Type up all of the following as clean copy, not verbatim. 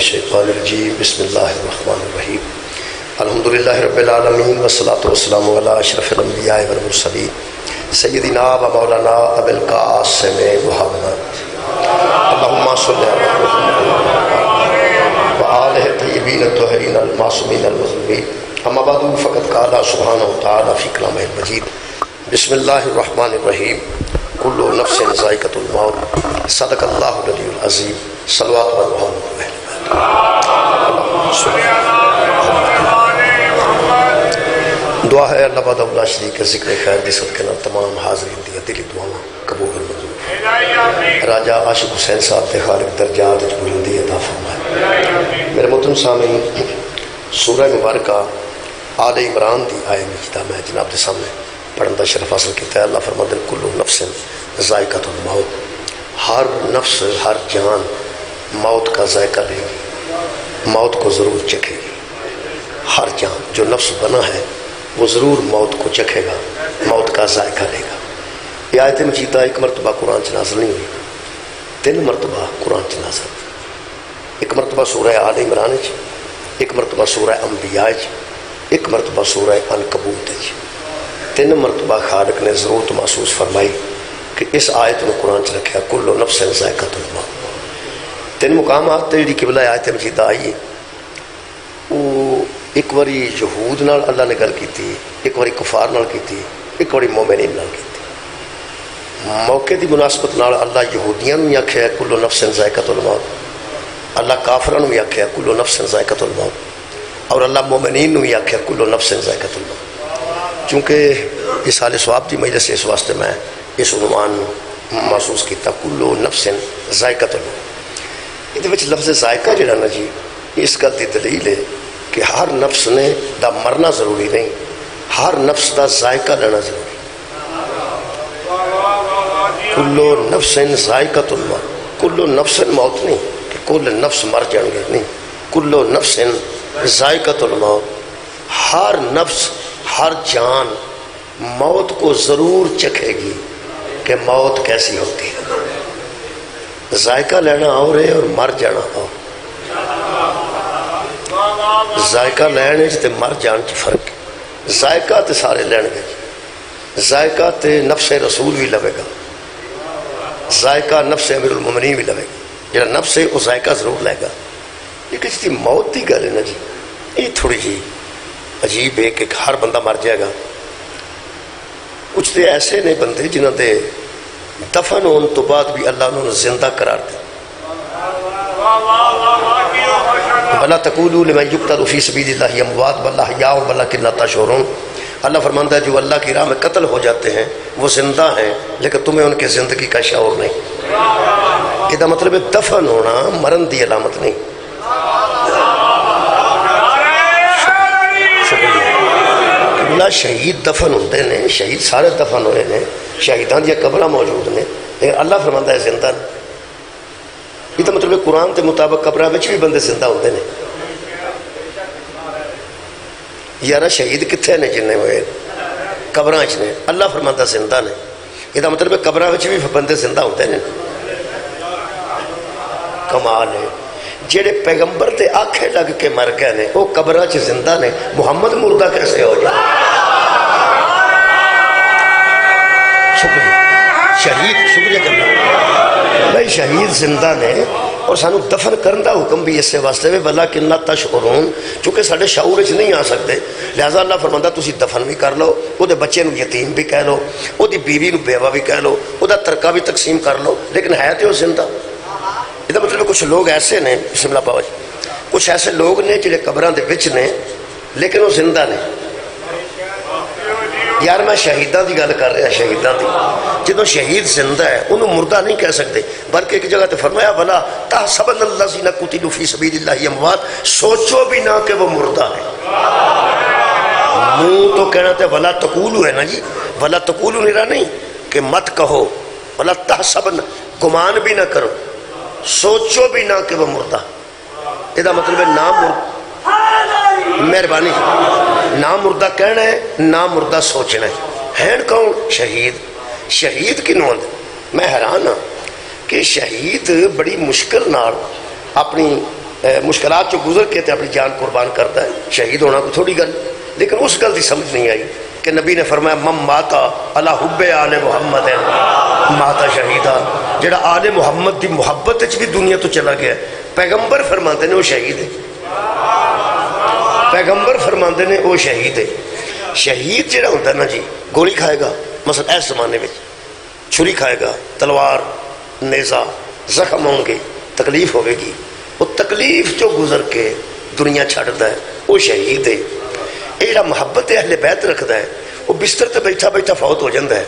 الشیطان الرجیم بسم اللہ الرحمن الرحیم الحمدللہ رب العالمین والصلاة والسلام علی اشرف الانبیاء والمرسلین سیدنا و مولانا ابی القاسم محمد اللہم صلی علی محمد وآلہ طیبین الطاہرین المعصومین المظلومین اما بعد فقد قال سبحانہ وتعالی فی کلامہ المجید بسم اللہ الرحمن الرحیم کل نفس ذائقۃ الموت صدق اللہ العلی العظیم صلوات و محمد دعا ہے اللہ بعد اللہ شریک کے ذکر خیر دی صدقے نال تمام حاضرین دی دلی دعاواں قبول منظور راجہ عاشق حسین صاحب دے خالق درجات وچ بلندی عطا فرمائے۔ میرے محترم سامعین، سورہ مبارکہ آل عمران دی آیت مجیدہ میں جناب دے سامنے پڑھن دا شرف حاصل کیتا ہے۔ اللہ فرماتے ہیں کل نفس ذائقۃ الموت، ہر نفس ہر جان موت کا ذائقہ لے گی، موت کو ضرور چکھے گی۔ ہر جان جو نفس بنا ہے وہ ضرور موت کو چکھے گا، موت کا ذائقہ لے گا۔ یہ آیت مجیدہ ایک مرتبہ قرآن چ نازل نہیں ہوئی، 3 مرتبہ قرآن چ نازل ہوئی۔ ایک مرتبہ سورہ آل عمران چ، ایک مرتبہ سورہ انبیاء چ، ایک مرتبہ سورہ عنکبوت چ۔ 3 مرتبہ خالق نے ضرورت محسوس فرمائی کہ اس آیت نے قرآن چ رکھا کل نفس ذائقۃ الموت۔ 3 مقامات تے جڑی قبلہ آیت مجیدہ آئی ہے وہ ایک واری یہود نال اللہ نے گل کیتی، ایک واری کفار نال کیتی، ایک واری مومنین نال کیتی۔ موقع دی مناسبت نال اللہ یہودیاں نوں بھی آکھیا کل نفس ذائقۃ الموت، اللہ کافراں نوں بھی آکھیا کل نفس ذائقۃ الموت، اور اللہ مومنین نوں بھی آکھیا کل نفس ذائقۃ الموت۔ چونکہ اصحال ثواب دی مجلس اس واسطے میں اس عنوان محسوس کیتا کل نفس ذائقۃ الموت۔ یہ وچ لفظ ذائقہ جڑا نا جی، اس گل دی دلیل ہے کہ ہر نفس نے دا مرنا ضروری نہیں، ہر نفس دا ذائقہ لینا ضروری۔ کل نفس ذائقۃ الموت، کل نفس موت نہیں کہ کل نفس مر جان گے، نہیں، کل نفس ذائقۃ الموت، ہر نفس ہر جان موت کو ضرور چکھے گی کہ موت کیسی ہوتی ہے۔ ذائقہ لینا اور ہے اور مر جانا اور۔ ذائقہ لینے تے مر جان چ فرق ہے۔ ذائقہ تے سارے لین گے، ذائقہ تے نفس رسول بھی لوے گا، ذائقہ نفس امیر المومنین بھی لوے گا، جڑا نفس ہے وہ ذائقہ ضرور لے گا۔ لیکن جی موت دی گل ہے نا جی، یہ تھوڑی جی عجیب ہے کہ ہر بندہ مر جائے گا۔ کچھ تے ایسے نے بندے جنہاں دے دفن ہونے تو بعد بھی اللہ انہوں نے زندہ قرار دیا۔ بلا تقولوا لمن یقتل فی سبیل اللہ اموات بل احیاء ولکن لا تشعرون۔ اللہ فرماتا ہے جو اللہ کی راہ میں قتل ہو جاتے ہیں وہ زندہ ہیں لیکن تمہیں ان کی زندگی کا شعور نہیں۔ یہ مطلب ہے دفن ہونا مرن دی علامت نہیں۔ اللہ شہید دفن ہوتے ہیں، شہید سارے دفن ہوئے ہیں، شہیدان دیا قبریں موجود ہیں، لیکن اللہ فرماتا ہے زندہ نہیں۔ یہ تو مطلب قرآن کے مطابق قبریں وچ بھی بندے زندہ ہوتے ہیں۔ یارا شہید کتنے نے جنہیں ہوئے قبریں چ نے، اللہ فرماتا زندہ نے۔ یہ مطلب قبریں وچ بھی بندے زندہ ہوتے ہیں۔ کمال ہے، جڑے پیغمبر تے آنکھیں لگ کے مر گئے نے وہ قبریں چ زندہ نے، محمد مردہ کیسے ہو جائے؟ شکریہ شہید، شکریہ کرنا بھائی، شہید زندہ نے اور سانو دفن کرن دا حکم بھی اسے واسطے میں ولیکن لا تشعرون، چونکہ ساڈے شعور وچ نہیں آ سکتے، لہذا اللہ فرماندا تسی دفن بھی کر لو، او دے بچے نو یتیم بھی کہہ لو، او دی بیوی نو بیوہ بھی کہہ لو، او دا ترکہ بھی تقسیم کر لو، لیکن ہے تو زندہ۔ یہ مطلب کچھ لوگ ایسے نے، بسم اللہ پاؤ جی، کچھ ایسے لوگ نے جڑے قبراں دے وچ نے لیکن وہ زندہ نے۔ یار میں شہیداں دی گل کر رہا، شہیداں دی، جدوں شہید زندہ ہے انہوں مردہ نہیں کہہ سکتے، بلکہ ایک جگہ تے فرمایا وَلَا تَحْسَبَنَّ الَّذِينَ قُتِلُوا فِي سَبِيلِ اللَّهِ أَمْوَاتٌ، سوچو بھی نہ کہ وہ مردہ ہے۔ منہ تو کہنا تھا وَلَا تَقُولُوا ہے نا جی، وَلَا تَقُولُوا نرا نہیں کہ مت کہو، وَلَا تَحْسَبَنَّ گمان بھی نہ کرو، سوچو بھی نہ کہ وہ مردہ۔ یہ مطلب ہے نہ مہربانی نہ مردہ کہنا ہے نہ مردہ سوچنا ہے۔ ہیں کون؟ شہید۔ شہید کنوں آندے؟ میں حیران ہاں کہ شہید بڑی مشکل نال اپنی مشکلات جو گزر کے تے اپنی جان قربان کرتا ہے، شہید ہونا کو تھوڑی گل، لیکن اس گل کی سمجھ نہیں آئی کہ نبی نے فرمایا مم ماتا علی حب آل محمد ماتا شہیدہ، جڑا آل محمد دی محبت بھی دنیا تو چلا گیا، پیغمبر فرماندے نے وہ شہید ہے، پیغمبر فرماندے نے وہ شہید ہے۔ شہید جڑا ہوتا ہے نا جی، گولی کھائے گا، مثلا اس زمانے میں چھری کھائے گا، تلوار نیزہ زخم ہوں گے، تکلیف ہوئے گی، وہ تکلیف جو گزر کے دنیا چھڑتا ہے وہ شہید ہے۔ یہ جڑا محبت اہل بیت رکھتا ہے وہ بستر تے بیٹھا بیٹھا فوت ہو جاتا ہے،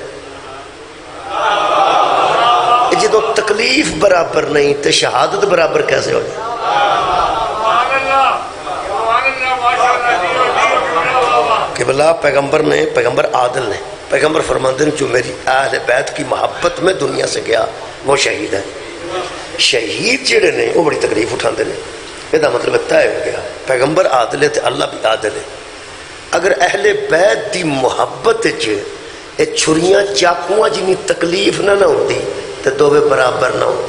جدو تکلیف برابر نہیں تے شہادت برابر کیسے ہو جائے؟ کہ بلا پیغمبر عادل نے، پیغمبر فرماندے ہیں جو میری اہل بیت کی محبت میں دنیا سے گیا وہ شہید ہے۔ شہید جڑے نے وہ بڑی تکلیف اٹھاندے نے، یہ مطلب طے ہو گیا پیغمبر عادل ہے تے اللہ بھی عادل ہے۔ اگر اہل بیت دی محبت اے چھریاں چاقواں جنی تکلیف نہ ہوتی تے دووے برابر نہ ہو۔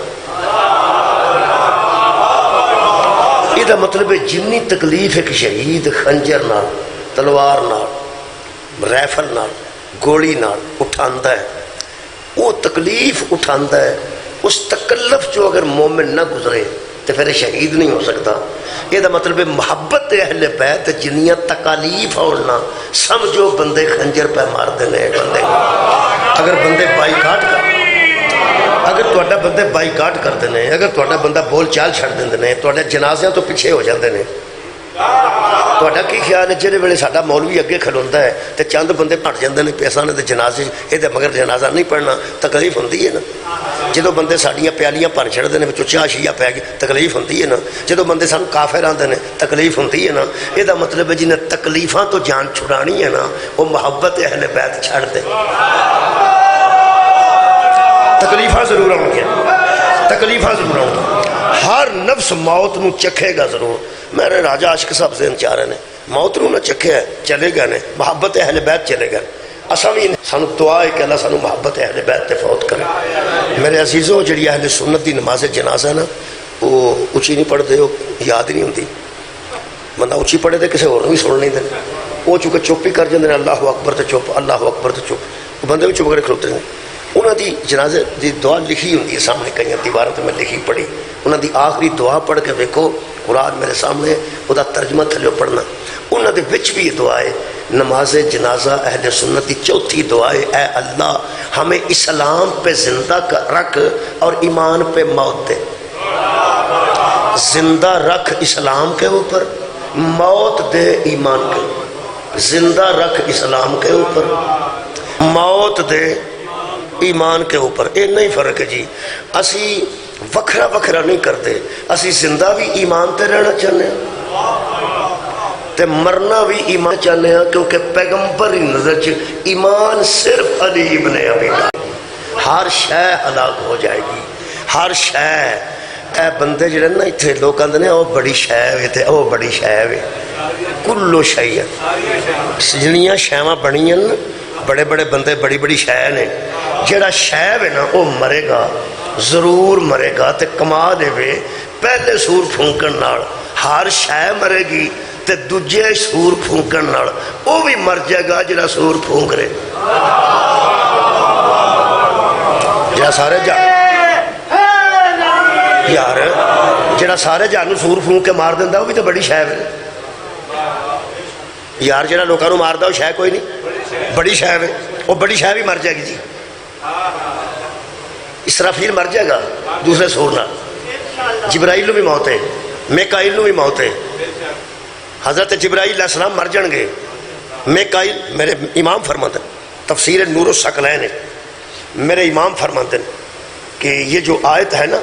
یہ مطلب ہے جنی تکلیف ایک شہید خنجر نال، تلوار نال، ریفل نال، گولی نال اٹھاندا ہے، وہ تکلیف اٹھاندا ہے، اس تکلف جو اگر مومن نہ گزرے تو پھر شہید نہیں ہو سکتا۔ یہ مطلب ہے محبت اہل بیت جنیاں تکالیف ہونا، سمجھو بندے خنجر پہ مار دینے بندے، اگر بندے بائیکاٹ کر، اگر تہاڈا بندے بائیکاٹ کر دینے، اگر تہاڈا بندہ بول چال چھڑ دیندے، تہاڈے جنازیاں تو پیچھے ہو جاندے نے، تہاڈا کی خیال ہے جہے ویلے ساڈا مولوی اگے کھلوندا ہے تے چند بندے پھٹ جاندے نے پیسہ نے تے جنازے یہ مگر جنازہ نہیں پڑھنا، تکلیف ہوندی ہے نا۔ جدو بندے ساڈیاں پیالیاں بھر چھڑدے نے وچوں چاہ شیعہ پی گئی، تکلیف ہوندی ہے نا۔ جدو بندے سانوں کافر آندے نے تکلیف ہوندی ہے نا۔ یہ مطلب ہے جنہیں تکلیفاں تو جان چھڑانی ہے نا وہ محبت اہل بیت چھڑ دے۔ تکلیفاں ضرور آؤں گے، تکلیفاں ضرور آؤں گے، ہر نفس موت نو چکھے گا ضرور۔ میرے راجہ عاشق صاحب ذہن چاہ رہے ہیں موت نو نہ چکھے ہے، چلے گئے نے، محبت اہل بیت چلے گئے۔ اساں بھی سانو دعا ہے کہ اللہ سانو محبت اہل بیت تے فوت کرے۔ میرے عزیزوں جڑی اہل سنت دی نماز جنازہ ہے نا وہ اچھی نہیں پڑھتے، وہ یاد نہیں ہوتی، بندہ اچھی پڑھے تو کسی اور بھی سن نہیں دیں، وہ چونکہ چپ ہی کر جاندے نے، اللہ اکبر تے چپ، اللہ اکبر تے چپ، بندے بھی چپ کر کھلوتے ہیں۔ انہوں دی جنازے دی دعا لکھی ہوتی ہے سامنے، کئی دیواروں تے میں لکھی پڑھی، انہوں دی آخری دعا پڑھ کے دیکھو، قرآن میرے سامنے، وہ ترجمہ تھلے پڑھنا، انہوں دے وچ بھی یہ دعا ہے۔ نماز جنازہ اہل سنت کی چوتھی دعا ہے، اے اللہ ہمیں اسلام پہ زندہ رکھ اور ایمان پہ موت دے۔ زندہ رکھ اسلام کے اوپر، موت دے ایمان کے اوپر۔ زندہ رکھ اسلام کے اوپر، موت دے ایمان کے اوپر۔ یہ نہیں فرق ہے جی، اسی وکھرا وکھرا نہیں کرتے، اسی زندہ بھی ایمان تے رہنا چاہنے تے مرنا بھی ایمان چاہنے ہیں، کیونکہ پیغمبر نظر چ ایمان صرف علی ابن ابی طالب۔ ہر شے ہلاک ہو جائے گی، ہر شے۔ اے بندے جڑے نا اتنے لوگ کہتے ہیں وہ بڑی شے وے تے وہ بڑی شے وے، کلو شے جنیاں شیواں بنیاں بڑے بڑے بندے بڑی بڑی شے نے، جڑا شے وے نا وہ مرے گا، ضرور مرے گا تے کما دے وے۔ پہلے سور پھونکن نال ہر شے مرے گی تے دوجے سور پھونکن نال وہ بھی مر جائے گا جڑا سور پھونک رہے، جڑا سارے یار جڑا سارے جانوں سور پھونک کے مار دینا وہ بھی تو بڑی شے ہے یار، جڑا لوگوں کو ماردا وہ شے کوئی نہیں، بڑی شے ہے، وہ بڑی شے بھی مر جائے گی جی۔ اسرافیل مر جائے گا دوسرے سور نال، جبرائیل نو بھی موت ہے، میکائیل نو بھی موت ہے۔ حضرت جبرائیل علیہ السلام مر جان گے، میکائیل میرے امام فرماتے ہیں، تفسیر نور الثقلین ہے، میرے امام فرماتے ہیں کہ یہ جو آیت ہے نا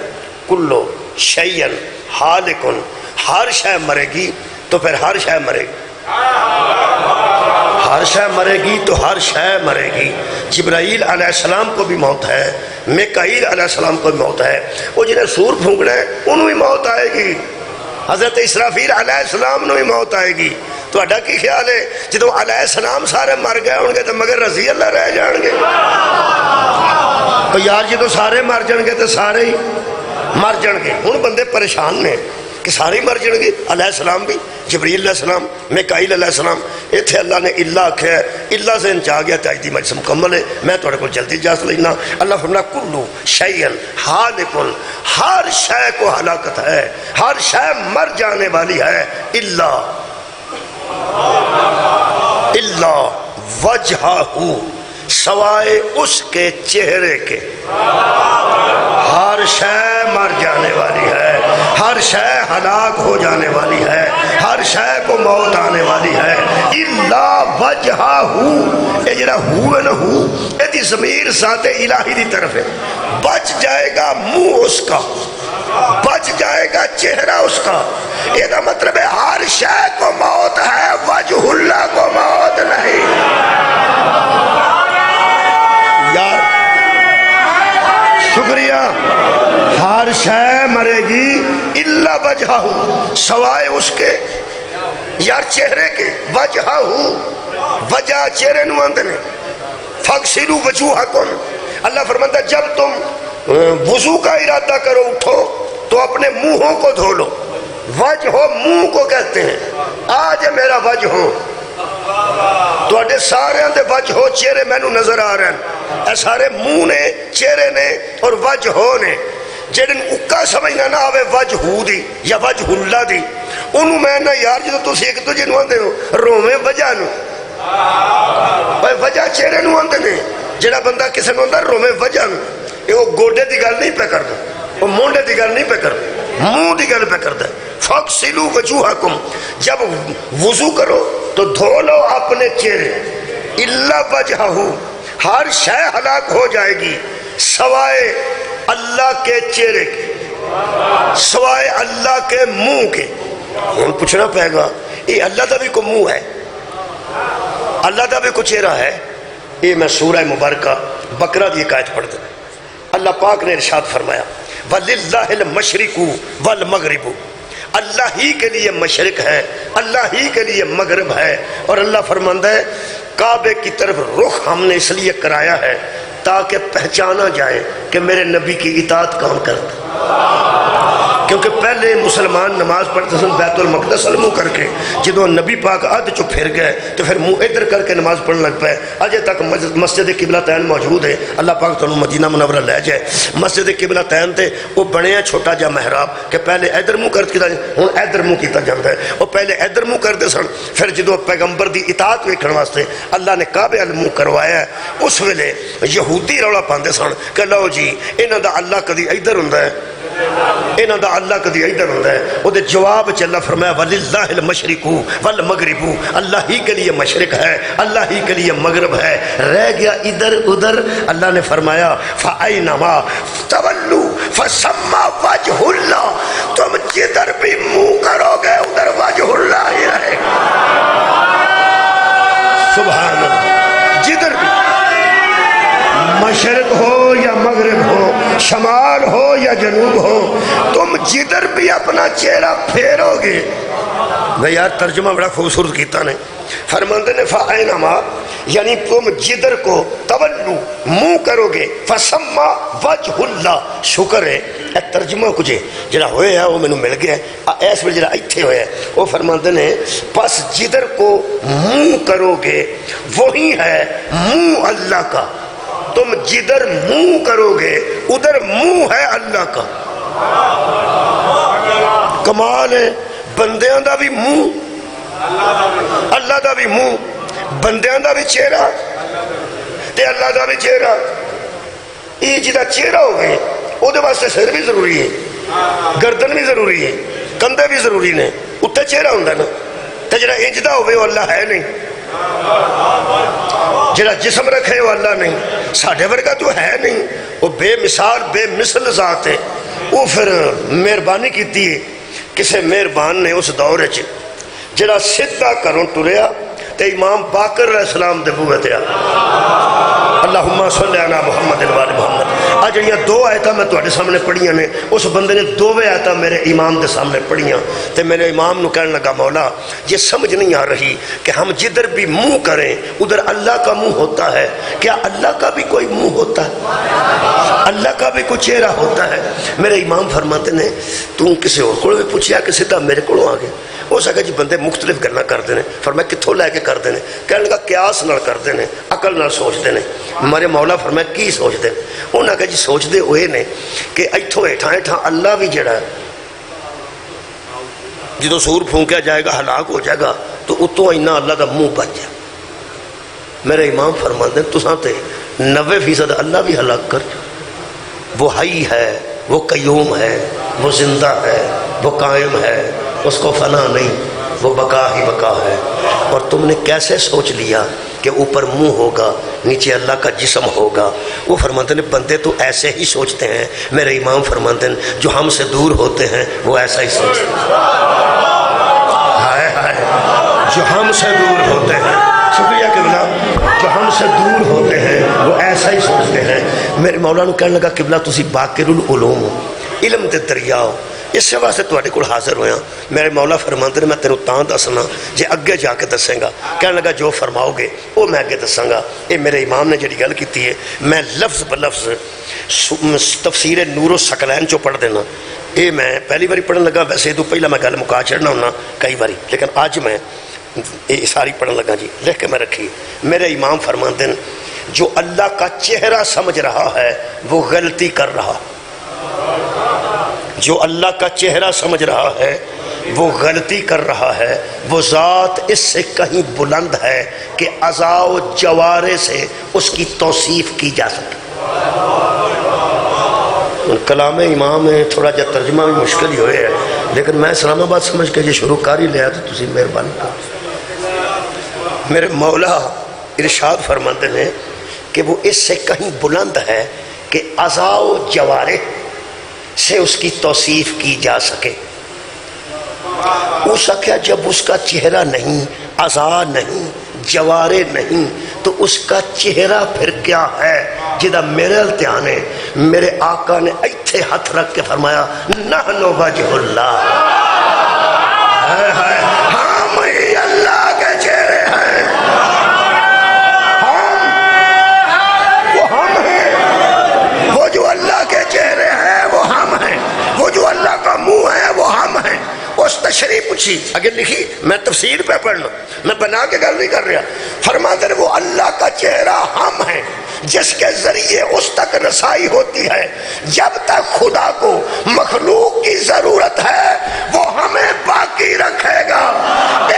کلو شیئن حالکن، ہر شے مرے گی تو پھر ہر شے مرے گی، ہر شے مرے گی تو ہر شے مرے گی۔ جبرائیل علیہ السلام کو بھی موت ہے، میکائیل علیہ السلام کو بھی موت ہے، وہ جنہیں سور پھونکنا ہے انہوں بھی موت آئے گی، حضرت اسرافیل علیہ السلام نے بھی موت آئے گی۔ تو اڈا کی خیال ہے جدو علیہ السلام سارے مر گئے ہوں گے تو مگر رضی اللہ رہ جان گے؟ تو یار جدو سارے مر جان گے تو سارے ہی مر جان گے۔ ہن بندے پریشان نے، کہ سارے مر جان گے، علیہ السلام بھی، جبریل علیہ السلام، میکائیل علیہ السلام. اتنے اللہ نے اللہ آخیا ہے، اللہ ذہن چ آ گیا تو اج دی مجلس مکمل ہے، میں تھوڑے کو جلدی اجازت لینا. اللہ فرمایا کلو شیئن ہالکن، ہر شے کو ہلاکت ہے، ہر شے مر جانے والی ہے، الا وجہہ، سوائے اس کے چہرے کے. ہر شے مر جانے والی ہے، ہر شے ہلاک ہو جانے والی ہے، ہر شے کو موت آنے والی ہے، الا وجہہ. یہ جڑا ہو ہے نا، ہو یہ ضمیر ذات الہی دی طرف ہے. بچ جائے گا منہ اس کا، بچ جائے گا چہرہ اس کا. یہ مطلب ہے ہر شے کو موت ہے، وجہ اللہ کو موت نہیں. یار شکریہ. ہر شے مرے گی الا وجہہ، سوائے اس کے یار چہرے کے. وجہہ، وجہ چہرے نو آندے نے. فاغسلوا وجوہکم، اللہ فرماتا ہے جب تم وضو کا ارادہ کرو اٹھو تو اپنے منہوں کو دھو لو. وجہ منہ کو کہتے ہیں. آج میرا وجہ ہو تو اڈے سارے اندے وجہ ہو چہرے میں نو نظر آ رہے ہیں. اے سارے منہ نے، چہرے نے اور وجہ ہو نے. جن اکا سمجھنا نہ آوے وجہ ہو دی یا وجہ اللہ دی، انہوں میں نہ یار جدو تسی ایک تو جنو آندے ہو رومے وجہ نو، وجہ چہرے نو آندے نے. جڑا بندہ کسے نو اندر رومے وجہ نو، یہ وہ گوڑے دی گل نہیں پہ کرتا، وہ مونڈے دی گل نہیں پہ کرتا، منہ دی گل پہ کرتا ہے. فاغسلوا وجوہکم، جب وضو کرو تو دھو لو اپنے چہرے. الا وجہہ، ہر شے ہلاک ہو جائے گی سوائے اللہ کے چہرے کے، سوائے اللہ کے منہ کے. ہوں پوچھنا پڑے گا یہ اللہ دا بھی کوئی منہ ہے، اللہ دا بھی کوئی چہرہ ہے؟ یہ میں سورہ مبارکہ بقرہ دی ایک آیت پڑھ دوں. اللہ پاک نے ارشاد فرمایا وَلِلَّهِ الْمَشْرِقُ وَالْمَغْرِبُ، اللہ ہی کے لیے مشرق ہے، اللہ ہی کے لیے مغرب ہے. اور اللہ فرماندہ ہے کعبے کی طرف رخ ہم نے اس لیے کرایا ہے تاکہ پہچانا جائے کہ میرے نبی کی اطاعت کون کرتا. کیونکہ پہلے مسلمان نماز پڑھتے سن بیت المقدس منہ کر کے، جدو نبی پاک ادھ چو پھر گئے تو پھر منہ ادھر کر کے نماز پڑھنے لگ پائے. اجے تک مسجد قبلہ تین موجود ہے. اللہ پاک تمہیں مدینہ منورہ لے جائے. مسجد قبلہ تین تے وہ بنے چھوٹا جا محراب کہ پہلے ادھر منہ کر کیتا ہوں ادھر منہ کیتا جاتا ہے. وہ پہلے ادھر منہ کرتے سن، پھر جدو پیغمبر دی اطاعت ویکھن واسطے اللہ نے کعبے ال منہ کروایا ہے. اس ویلے یہودی رولا پاندے سن کہ لو جی انہاں دا اللہ کدی ادھر ہوندا ہے، انہاں دا اللہ کدی ادھر ہوندا ہے. او دے جواب چ اللہ فرمایا وَلِلَّهِ الْمَشْرِقُ وَالْمَغْرِبُ، اللہ ہی کے لیے مشرق ہے، اللہ ہی کے لیے مغرب ہے. رہ گیا ادھر ادھر. اللہ نے فرمایا فَأَيْنَمَا تَوَلُّوا فَثَمَّ وَجْهُ اللَّهِ، تم جدھر بھی منہ کرو گے ادھر وجہ اللہ ہی رہے گا. سبحان اللہ. جدھر بھی مشرق ہو یا مغرب ہو، شمال ہو یا جنوب ہو، تم جدھر بھی اپنا چہرہ پھیرو گے. بھئی یار ترجمہ بڑا خوبصورت کیتا نے. فرماندے نے فَأَيْنَمَا، یعنی تم جدھر کو تولو منہ کرو گے، فَسَمَّا وَجْهُ اللَّهِ، شکر ہے اے ترجمہ کچھ جڑا ہوئے ہے وہ میں نے مل گیا ہے. اس ویلے جڑا ایتھے ہوئے ہے وہ فرماندے نے پس جدھر کو منہ کرو گے وہی ہے منہ اللہ کا. تم جدھر منہ کرو گے ادھر منہ ہے اللہ کا. کمال ہے. بندیاں دا بھی منہ، اللہ دا بھی منہ، بندیاں دا بھی چہرہ تے اللہ دا بھی چہرہ. یہ جدا چہرہ ہو گئے وہ دے واسطے سر بھی ضروری ہے، گردن بھی ضروری ہے، کندھے بھی ضروری نے. اتنے چہرہ ہوندہ نا تے جڑا انجدہ ہوئے وہ اللہ ہے نہیں، جڑا جسم رکھے وہ اللہ نہیں، ساڑھے ورگا تو ہے نہیں. وہ بے مثال بے مثل ذات ہے. وہ پھر مہربانی کیتی ہے کسے مہربان نے اس دور جڑا سدھا کروں ٹریا تے امام باقر علیہ السلام دے بوئے تے اللہم صلی علی محمد و آل محمد۔ آج یہ دو آیتاں میں تواڈے سامنے پڑھیاں نے، اس بندے نے دوویں آیتاں میرے امام دے سامنے پڑھیاں تے میرے امام نو کہنے لگا مولا یہ سمجھ نہیں آ رہی کہ ہم جدھر بھی منہ کریں ادھر اللہ کا منہ ہوتا ہے، کیا اللہ کا بھی کوئی منہ ہوتا ہے؟ اللہ کا بھی کوئی چہرہ ہوتا ہے؟ میرے امام فرماتے نے تو کسی اور کو بھی پوچھیا کہ سیدھا میرے کو آ گیا؟ ہو سکا جی بندے مختلف گلاں کرتے ہیں، فرمایا کتھوں لے کے کرتے ہیں؟ کہنے لگا قیاس نال کرتے ہیں، عقل نال سوچتے ہیں۔ ہمارے مولا فرمایا کی سوچتے ہیں؟ انہوں نے کہا جی سوچتے ہوئے نے کہ ایتھوں ہیٹھاں ہیٹھاں اللہ بھی جڑا ہے جدو سور پھونکیا جائے گا ہلاک ہو جائے گا تو اتوں اینا اللہ دا منہ بچ جائے۔ میرے امام فرماتے ہیں تساں تے 90% اللہ بھی ہلاک کر جائے۔ وہ حی ہے، وہ قیوم ہے، وہ زندہ ہے، وہ قائم ہے، اس کو فنا نہیں، وہ بقا ہی بقا ہے۔ اور تم نے کیسے سوچ لیا کہ اوپر منہ ہوگا نیچے اللہ کا جسم ہوگا؟ وہ فرماتے ہیں بندے تو ایسے ہی سوچتے ہیں۔ میرے امام فرماتے ہیں جو ہم سے دور ہوتے ہیں وہ ایسا ہی سوچتے ہیں۔ ہائے ہائے، جو ہم سے دور ہوتے ہیں، شکریہ قبلہ، جو ہم سے دور ہوتے ہیں وہ ایسا ہی سوچتے ہیں۔ میرے مولا نے کہنے لگا قبلہ تسی باقر العلوم ہو، علم دے دریا ہو، اس سے واسطے تواڈے کول حاضر ہویا۔ میرے مولا فرماتے ہیں میں تینوں تاں دسنا جے اگے جا کے دسیں گا۔ کہنے لگا جو فرماؤ گے وہ میں اگے دساں گا۔ یہ میرے امام نے جڑی گل کیتی ہے میں لفظ بلفظ تفسیر نور الثقلین چو پڑھ دینا۔ یہ میں پہلی باری پڑھن لگا، ویسے تو پہلا میں گل مکا چڑھنا ہونا کئی باری، لیکن آج میں یہ ساری پڑھن لگا جی، لکھ کے میں رکھی۔ میرے امام فرماتے ہیں جو اللہ کا چہرہ سمجھ رہا ہے وہ غلطی کر رہا، جو اللہ کا چہرہ سمجھ رہا ہے وہ غلطی کر رہا ہے۔ وہ ذات اس سے کہیں بلند ہے کہ اعضاء و جوارے سے اس کی توصیف کی جا سکے۔ کلام امام ہے، تھوڑا جا ترجمہ بھی مشکل ہی ہوئے ہے، لیکن میں اسلام آباد سمجھ کے یہ شروع کر ہی لیا تو تسی مہربانی کرو۔ میرے مولا ارشاد فرماتے ہیں کہ وہ اس سے کہیں بلند ہے کہ اعضاء و جوارے سے اس کی توصیف کی جا سکے۔ اس کیا جب اس کا چہرہ نہیں، اعضاء نہیں، جوارے نہیں، تو اس کا چہرہ پھر کیا ہے؟ جدہ میرے التیان ہے، میرے آقا نے ایتھے ہاتھ رکھ کے فرمایا نحن وجہ اللہ، ہم ہی اللہ کے چہرے ہیں، وہ ہم ہیں، وہ جو اللہ کے چہرے ہیں وہ ہم ہیں، وہ جو اللہ کا منہ ہے وہ ہم ہیں۔ اس تشریح پوچھی اگر لکھی، میں تفسیر پہ پڑھنا، میں بنا کے گل نہیں کر رہا۔ فرماتے ہیں وہ اللہ کا چہرہ ہم ہیں جس کے ذریعے اس تک رسائی ہوتی ہے جب تک خدا کو مخلوق کی ضرورت ہے وہ ہمیں باقی رکھے گا۔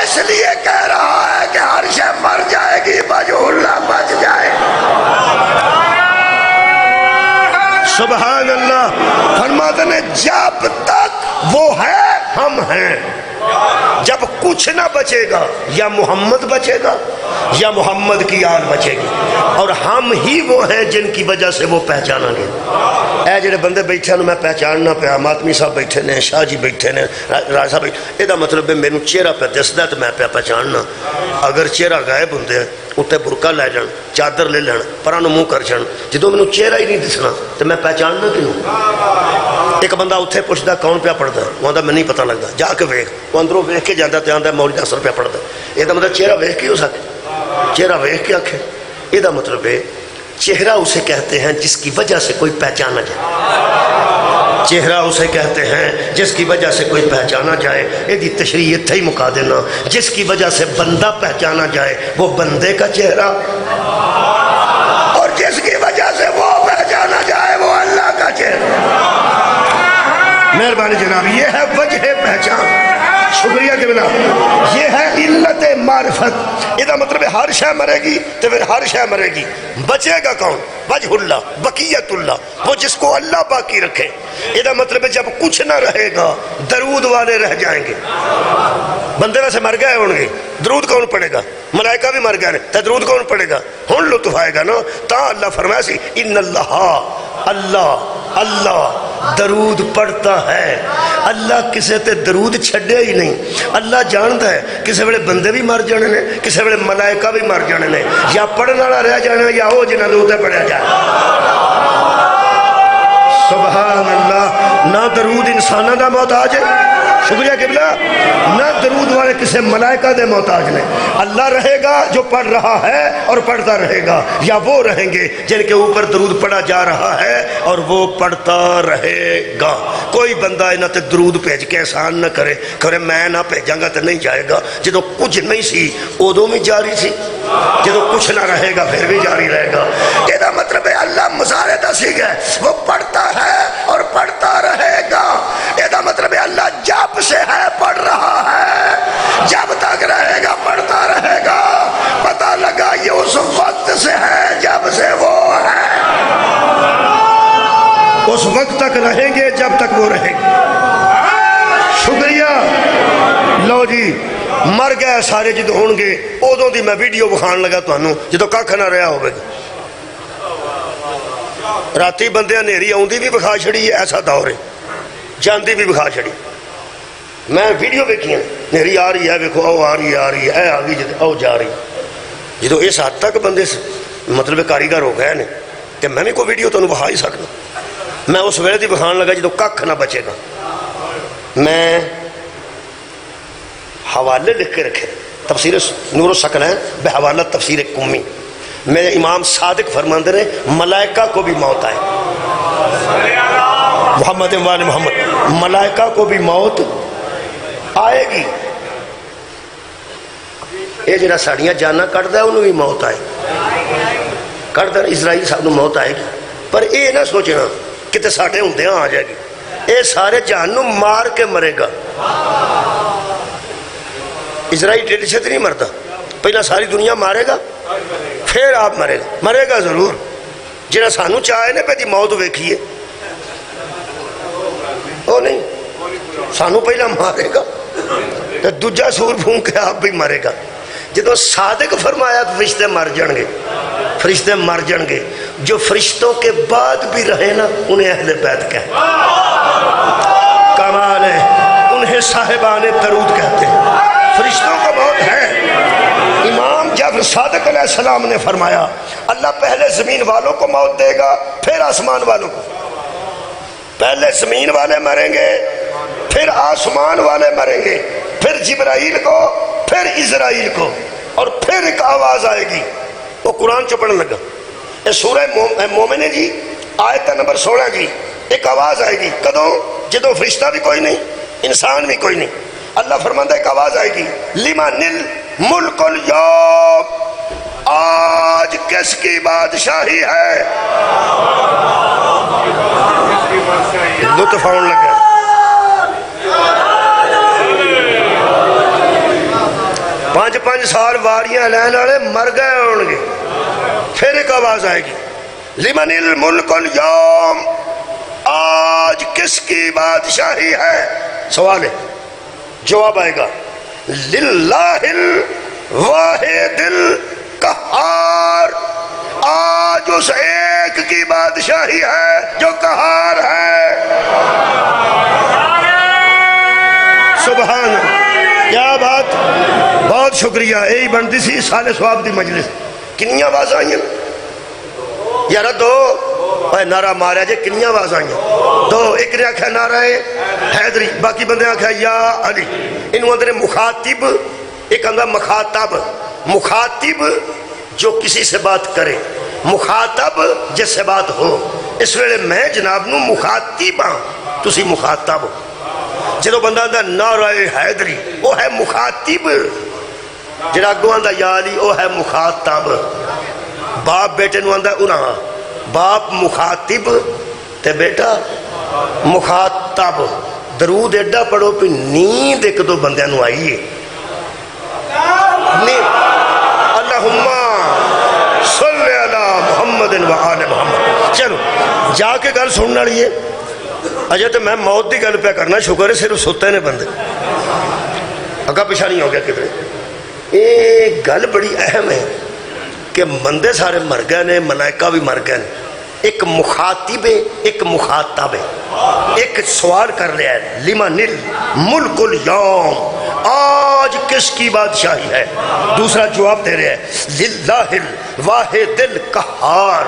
اس لیے کہہ رہا ہے کہ ہر شے مر جائے گی وجہ اللہ بچ جائے۔ سبحان اللہ۔ فرماتے ہیں جب تک وہ ہے ہم ہیں، جب کچھ نہ بچے گا یا محمد بچے گا یا محمد کی آل بچے گی، اور ہم ہی وہ ہیں جن کی وجہ سے وہ پہچانا گیا۔ اے جڑے بندے بیٹھے میں پہچاننا پیا، ماتمی صاحب بیٹھے نے، شاہ جی بیٹھے نے، راج صاحب بیٹھے، یہ مطلب ہے میرے چہرہ پہ دسدا تو میں پیا پہچاننا۔ اگر چہرہ غائب ہوندے ہیں اتنے برقع لے جان، چادر لے لین، پران منہ کر جان، جدو میں چہرہ ہی نہیں دسنا تو میں پہچاننا کیوں؟ ایک بندہ اتنے پوچھتا کون پیا پڑھتا، وہ آتا میں نہیں پتہ لگتا، جا کے ویکھ، وہ اندروں ویکھ کے جاتا تو آتا مولوی ناصر پیا پڑھتا۔ یہ مطلب چہرہ ویکھ کے ہو سکے، چہرہ ویکھ کے آکھے، یہ مطلب ہے چہرہ اسے کہتے ہیں جس کی وجہ سے کوئی پہچانا جائے، چہرہ اسے کہتے ہیں جس کی وجہ سے کوئی پہچانا جائے۔ یہ تشریح اتھے ہی مکا دینا، جس کی وجہ سے بندہ پہچانا جائے وہ بندے کا چہرہ، اور جس کی وجہ سے وہ پہچانا جائے وہ اللہ کا چہرہ۔ مہربانی جناب، یہ ہے وجہ پہچان۔ شکریہ کے بنا یہ ہے علت معرفت۔ یہ مطلب ہے ہر شے مرے گی تو پھر ہر شے مرے گی، بچے گا کون؟ وجہ اللہ، بقیت اللہ، وہ جس کو اللہ باقی رکھے۔ یہ مطلب ہے جب کچھ نہ رہے گا درود والے رہ جائیں گے۔ بندے ویسے مر گئے ہوں گے، درود کون پڑے گا؟ ملائکہ بھی مر گئے تو درود کون پڑے گا؟ ہن لطف آئے گا نا۔ تا اللہ فرمایا سی ان اللہ، اللہ اللہ درود پڑھتا ہے اللہ کسے تے درود چھڈیا ہی نہیں. اللہ جانتا ہے کسے ویلے بندے بھی مر جانے نے, کسے ویلے ملائکہ بھی مر جانے نے, یا پڑھن والا رہ جانا یا وہ جنہاں دے اوتے پڑھیا جائے. سبحان اللہ. نہ درود انساناں دا محتاج ہے, شکریہ قبلہ, نہ درود والے کسے ملائکہ دے محتاج نے. اللہ رہے گا جو پڑھ رہا ہے اور پڑھتا رہے گا, یا وہ رہیں گے جن کے اوپر درود پڑھا جا رہا ہے اور وہ پڑھتا رہے گا. کوئی بندہ انہاں تے درود بھیج کے احسان نہ کرے کہ میں نہ بھیجاں گا تو نہیں جائے گا. جدو کچھ نہیں سی ادو بھی جاری سی, جدو کچھ نہ رہے گا پھر بھی جاری رہے گا. یہ مطلب ہے اللہ مظاہرے دسی گئے, وہ پڑھتا ہے اور پڑھتا رہے گا. یہ مطلب ہے اللہ جب سے ہے پڑھ رہا ہے, جب تک رہے گا پڑھتا رہے گا. پتہ لگا یہ اس وقت سے ہے جب سے وہ ہے, اس وقت تک رہیں گے جب تک وہ رہیں گے. شکریہ. لو جی مر گئے سارے جدو ہون گے ادوں دی میں ویڈیو بخان لگا تانوں جدو کھ نہ رہا ہوگا. راتی بندے ہنیری آؤندی بھی بکھا چھڑی ہے, ایسا دور ہے, جاندی بھی بکھا چھڑی. میں ویڈیو دیکھی ہنیری آ رہی ہے, ویکھو او آ رہی ہے, آ رہی ہے, اے آ گئی او جا رہی. جدو اس حد تک بندے مطلب کاریگر ہو گئے نے کہ میں بھی کوئی ویڈیو تمہیں بخا ہی سکنا. میں اس ویلے دی بخان لگا جدو کھ نہ بچے گا. میں حوالے لکھ کے رکھے تفسیر نور الثقلین بحوالہ تفسیر قمی. میرے امام صادق فرماندے نے ملائکہ کو بھی موت آئے, محمد وال محمد, ملائکہ کو بھی موت آئے گی. یہ جڑا ساڑیاں جانا کٹ ہے انہوں بھی موت آئے کٹ دے. اسرائیل صاحب نو موت آئے گی, پر یہ نہ سوچنا کتے ساڑھے ہوندے آ جائے گی. یہ سارے جہنم نو مار کے مرے گا. اسرائیل ٹیڑھ سے نہیں مرتا, پہلا ساری دنیا مارے گا پھر آپ مرے گا. مرے گا ضرور. جنہاں سانو چاہے نے پہ دی موت ویکھیے, وہ نہیں سانو پہلا مارے گا تو دوجا سور پھونک کے آپ بھی مرے گا. جدو صادق فرمایا تو فرشتے مر جان گے, فرشتے مر جان گے. جو فرشتوں کے بعد بھی رہے نا انہیں اہل بیت کہتے ہیں. کمال ہے, انہیں صاحبان درود کہتے ہیں. فرشتوں کو موت ہے. امام جعفر صادق علیہ السلام نے فرمایا اللہ پہلے زمین والوں کو موت دے گا پھر آسمان والوں کو. پہلے زمین والے مریں گے پھر آسمان والے مریں گے, پھر جبرائیل کو پھر اسرائیل کو, اور پھر ایک آواز آئے گی. وہ قرآن چو پڑھنے لگا. یہ سورہ مومن جی آیت نمبر 16 جی. ایک آواز آئے گی کدوں جدو فرشتہ بھی کوئی نہیں انسان بھی کوئی نہیں. اللہ فرماندہ ایک آواز آئے گی لمن الملک اليوم, آج کس کی بادشاہی ہے. لطف آن لگا. پانچ سال واریاں لین والے مر گئے ہون گے. پھر ایک آواز آئے گی لمن الملک اليوم, آج کس کی بادشاہی ہے. سوال ہے, جواب آئے گا للہ الواحد القہار, آج اس ایک کی بادشاہی ہے جو قہار ہے. سبحان اللہ, کیا بات. بہت شکریہ. یہی بنتی سی سال ثواب دی مجلس. کنیاں آواز آئیں یار دو نعرہ ماریا جے, کنیاں آواز آئیں دو. ایک نے آکھا نعرہ حیدری, باقی بندے آکھا یا علی. انہوں اندر مخاطب, ایک اندر مخاطب. مخاطب جو کسی سے بات کرے, مخاطب جس سے بات ہو. اس ویلے میں جناب نو مخاطب ہاں, تسی مخاطب ہو. جدو بندہ اندر نعرہ حیدری وہ ہے مخاطب, جڑا اگوں اندر یا علی وہ ہے مخاطب. باپ بیٹے نو اندر انہاں, باپ مخاطب تے بیٹا مخاطب. درود ایڈا پڑھو پہ نیند ایک دو بندیاں نو آئیے. اللہم صلی علی محمد و آل محمد. چلو جا کے گل سننا لیے. اجے تو میں موت دی گل پہ کرنا, شکر ہے صرف ستے نے بندے, اگا پیچھا نہیں ہو گیا کدھر. یہ گل بڑی اہم ہے کہ بندے سارے مر گئے نے, ملائکہ بھی مر گئے نے. ایک مخاطب ہے ایک مخاطب ہے۔ ایک سوال کر رہا ہے لمن الملک اليوم، آج کس کی بادشاہی ہے؟ دوسرا جواب دے رہا ہے للہ الواحد القہار،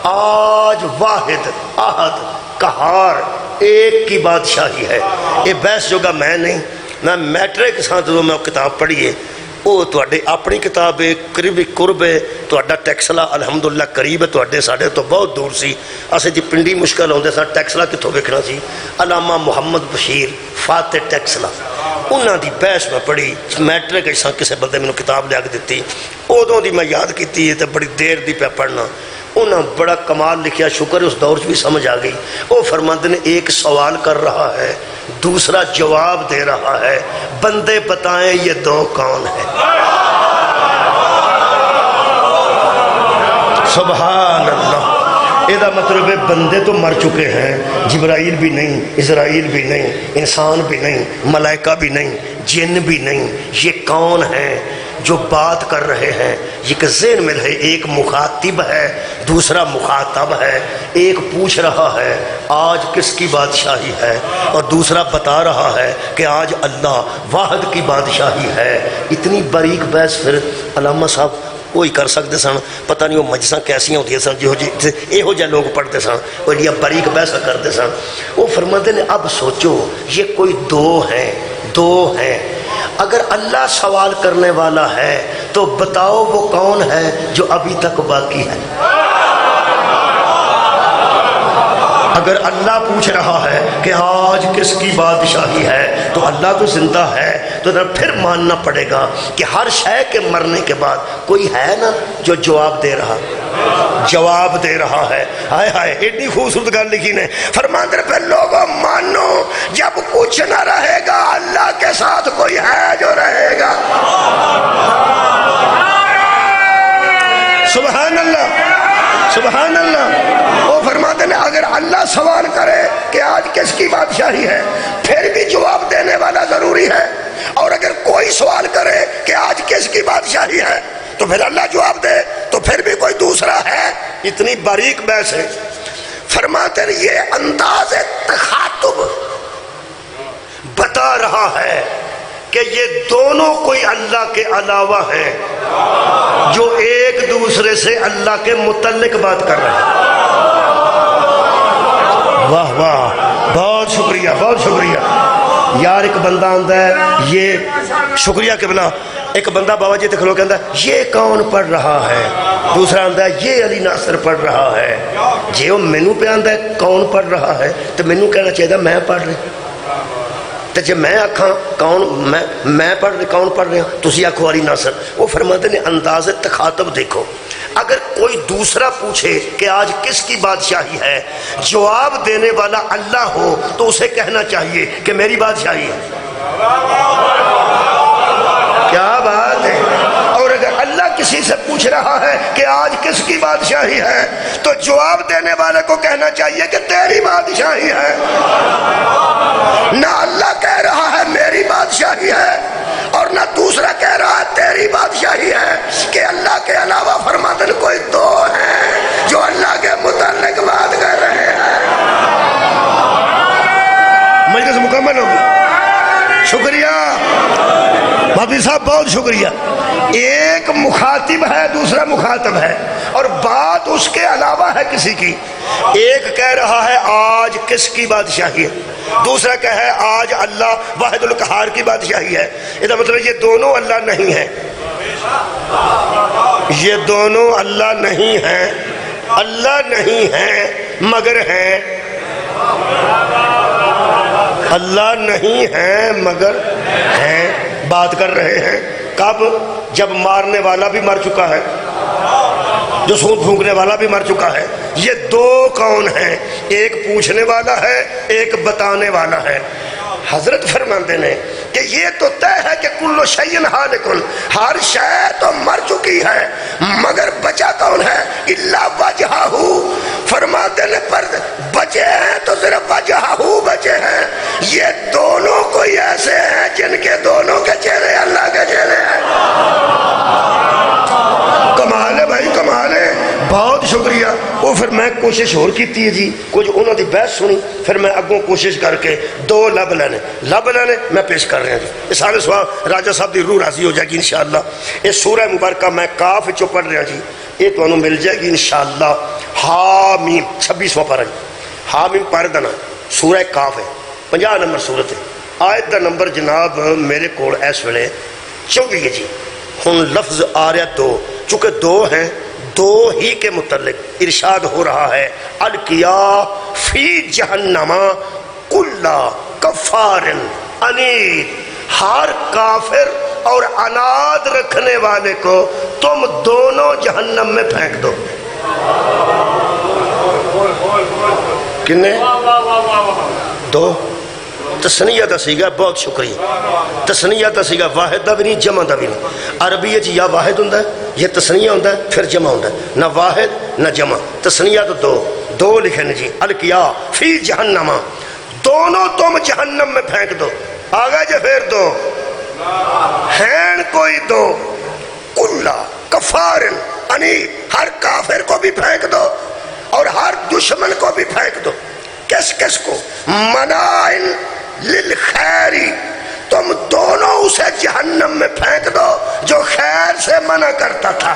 آج واحد احد قہار ایک کی بادشاہی ہے۔ یہ بحث جو گا میں نہیں، میں میٹرک ساتھ جو میں کتاب پڑھی ہے وہ تواڈے اپنی کتاب ہے، قریبی قرب ہے، تواڈا ٹیکسلا الحمدللہ قریب ہے، تواڈے ساڈے تو بہت دور سی، اسے جی پنڈی مشکل ہوندے سا ٹیکسلا کتوں ویکھنا سی۔ علامہ محمد بشیر فاتح ٹیکسلا انہاں دی بحث میں پڑھی، میٹرک ایسا کسے بندے مینوں کتاب لے کے دتی، ادوں دی میں یاد کیتی ہے تے بڑی دیر دی پہ پڑھنا۔ انہاں بڑا کمال لکھیا، شکر اس دور بھی سمجھ آ گئی۔ وہ فرماتے نے ایک سوال کر رہا ہے دوسرا جواب دے رہا ہے، بندے بتائیں یہ دو کون ہیں؟ سبحان اللہ۔ یہ مطلب ہے بندے تو مر چکے ہیں، جبرائیل بھی نہیں، اسرائیل بھی نہیں، انسان بھی نہیں، ملائکہ بھی نہیں، جن بھی نہیں، یہ کون ہیں جو بات کر رہے ہیں؟ یہ کہ ذہن میں رہے، ایک مخاطب ہے دوسرا مخاطب ہے، ایک پوچھ رہا ہے آج کس کی بادشاہی ہے، اور دوسرا بتا رہا ہے کہ آج اللہ واحد کی بادشاہی ہے۔ اتنی باریک بحث پھر علامہ صاحب وہی کر سکتے سن، پتہ نہیں وہ مجلساں کیسی ہوتی سن یہو جہ لوگ پڑھتے سن، وہ یہ باریک بحث کرتے سن۔ وہ فرماتے ہیں اب سوچو یہ کوئی دو ہیں، اگر اللہ سوال کرنے والا ہے تو بتاؤ وہ کون ہے جو ابھی تک باقی ہے؟ اگر اللہ پوچھ رہا ہے کہ آج کس کی بادشاہی ہے تو اللہ تو زندہ ہے، تو پھر ماننا پڑے گا کہ ہر شے کے مرنے کے بعد کوئی ہے نا جو جواب دے رہا ہے۔ ہائے ہائے اتنی خوبصورت گل لکھی نے، فرماتے ہیں پھر لوگوں مانو جب کچھ نہ رہے گا اللہ کے ساتھ کوئی ہے جو رہے گا۔ سبحان اللہ سبحان اللہ۔ وہ فرماتے ہیں اگر اللہ سوال کرے کہ آج کس کی بادشاہی ہے پھر بھی جواب دینے والا ضروری ہے، اور اگر کوئی سوال کرے کہ آج کس کی بادشاہی ہے تو پھر اللہ جواب دے تو پھر بھی کوئی دوسرا ہے۔ اتنی باریک بحث ہے۔ فرماتے ہیں یہ انداز تخاطب بتا رہا ہے کہ یہ دونوں کوئی اللہ کے علاوہ ہیں جو ایک دوسرے سے اللہ کے متعلق بات کر رہے ہیں۔ واہ واہ، بہت شکریہ بہت شکریہ یار۔ ایک بندہ آندہ ہے، یہ شکریہ قبلہ، ایک بندہ بابا جی تکھلو کہندہ ہے یہ کون پڑھ رہا ہے، دوسرا آندہ ہے یہ علی ناصر پڑھ رہا ہے۔ جے وہ مینوں پہ آندہ ہے کون پڑھ رہا ہے تو مینوں کہنا چاہیے میں پڑھ رہی، تو جب میں آکھاں کون میں پڑھ رہی کون پڑھ رہا تسی آکھو علی ناصر۔ وہ فرماتے ہیں انداز تخاطب دیکھو، اگر کوئی دوسرا پوچھے کہ آج کس کی بادشاہی ہے، جواب دینے والا اللہ ہو تو اسے کہنا چاہیے کہ میری بادشاہی ہے۔ کیا بات ہے۔ اور اگر اللہ کسی سے پوچھ رہا ہے کہ آج کس کی بادشاہی ہے تو جواب دینے والے کو کہنا چاہیے کہ تیری بادشاہی ہے۔ نہ اللہ کہہ رہا ہے میری بادشاہی ہے اور نہ دوسرا کہہ رہا ہے تیری بادشاہی ہے، کہ اللہ کے علاوہ فرماتے ہیں کوئی دو ہیں جو اللہ کے متعلق بات کر رہے ہیں۔ مجلس مکمل ہوگی۔ شکریہ مفتی صاحب بہت شکریہ۔ ایک مخاطب ہے دوسرا مخاطب ہے، اور بات اس کے علاوہ ہے کسی کی۔ ایک کہہ رہا ہے آج کس کی بادشاہی ہے، دوسرا کہہ ہے آج اللہ واحد القہار کی بادشاہی ہے۔ اس کا مطلب یہ دونوں اللہ نہیں ہیں، یہ دونوں اللہ نہیں ہیں، اللہ نہیں ہیں مگر ہیں، اللہ نہیں ہیں مگر ہیں، بات کر رہے ہیں۔ کب؟ جب مارنے والا بھی مر چکا ہے، جو سونت پھونکنے والا بھی مر چکا ہے۔ یہ دو کون ہیں؟ ایک پوچھنے والا ہے ایک بتانے والا ہے۔ حضرت فرماتے ہیں کہ یہ تو طے ہے کہ کل شیء ہالک، ہر شے تو مر چکی ہے مگر بچا کون ہے؟ الا وجہہ۔ فرماتے ہیں پر بچے ہیں تو صرف وجہہ بچے ہیں۔ یہ دونوں کوئی ایسے ہیں جن کے دونوں کے چہرے اللہ کے چہرے ہیں۔ کمال ہے بھائی کمال ہے، بہت شکریہ۔ وہ پھر میں کوشش اور کی جی، کچھ انہوں دی بحث سنی، پھر میں اگوں کوشش کر کے دو لب لینے میں پیش کر رہا ہوں جی۔ اس سارے سوال راجہ صاحب دی روح راضی ہو جائے گی انشاءاللہ۔ اس سورہ مبارکہ میں کاف چو پڑھ رہا جی، یہ تو انہوں مل جائے گی انشاءاللہ۔ حامیم 26واں پارہ جی، حامیم پارہ دنا سورہ کاف ہے، 50 نمبر سورت ہے، آیت دا نمبر جناب میرے کول اس ویلے 24 ہے جی۔ ہن لفظ آ رہا دو، چونکہ دو ہیں، دو ہی کے متعلق ارشاد ہو رہا ہے القیا فی جہنم کل کفار عنید، ہر کافر اور عناد رکھنے والے کو تم دونوں جہنم میں پھینک دو۔ کنے؟ دو تسنیہ دا سیگا، بہت شکریہ۔ تسنیہ دا سیگا واحد دا بھی نہیں، جمع دا بھی نہیں۔ عربی جی یا واحد ہوندہ ہے، یہ تسنیہ ہوندہ ہے، پھر جمع ہوندہ ہے، نہ واحد نہ جمع۔ تسنیہ تو دو لکھیں جی، القیا فی جہنم، دونوں تم جہنم میں پھینک دو۔ آگا جے پھر دو ہیں کوئی دو، کلا کفار عنید، ہر کافر کو بھی پھینک دو اور ہر دشمن کو بھی پھینک دو۔ کس کس کو؟ منائن للخیری، تم دونوں اسے جہنم میں پھینک دو جو خیر سے منع کرتا تھا۔